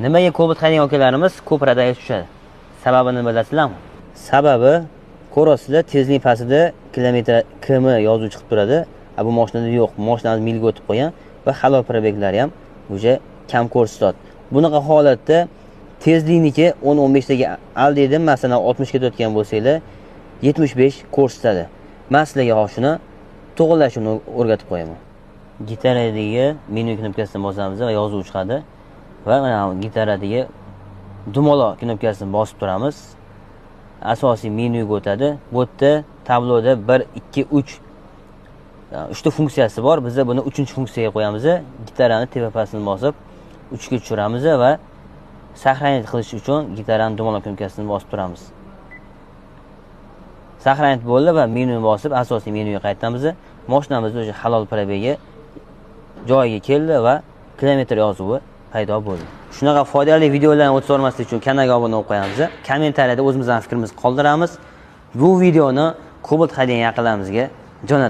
Nimaga Cobalt haydayotgan akalarimiz ko'p radar tushadi? Sababini bilasizlarmi? Sababi ko'rasizlar, tezlik pastida kilometr km yozuv chiqib turadi. Bu mashinada yo'q. Mashinamiz milga o'tib qo'ygan va halol probeglari ham o'sha kam ko'rsatadi. Bunaqa holatda tezlikniki 10-15 taga al dedim, masalan 60 ga o'tgan bo'lsanglar 75 ko'rsatadi. Men sizlarga shuni to'g'rilashni o'rgatib qo'yaman. Gitaradagi menu knopkasini bosamiz va yozuv chiqadi. Va mana gitaradagi dumaloq knopkasini bosib turamiz. Asosiy menyuga o'tadi. Bu yerda tabloda 1, 2, 3 uchta funksiyasi bor. Biz buni 3-funksiyaga qo'yamiz. Gitarani tepasini bosib 3 ga tushiramiz va saqlanib qilish uchun gitaraning dumaloq knopkasini bosib turamiz. Saqlanib bo'ldi va menyuni bosib asosiy menyuga qaytamiz. Mashinamiz o'sha halol probega joyiga keldi va kilometr yozuvi paydo bo'ldi. Shunaqa foydali videolarni o'tib o'rmaslik uchun kanalga obuna bo'lib qo'yamiz. Kommentariyada o'zimizning fikrimizni qoldiramiz. Bu videoni Cobalt haydayotgan yaqinlarimizga jo'natamiz.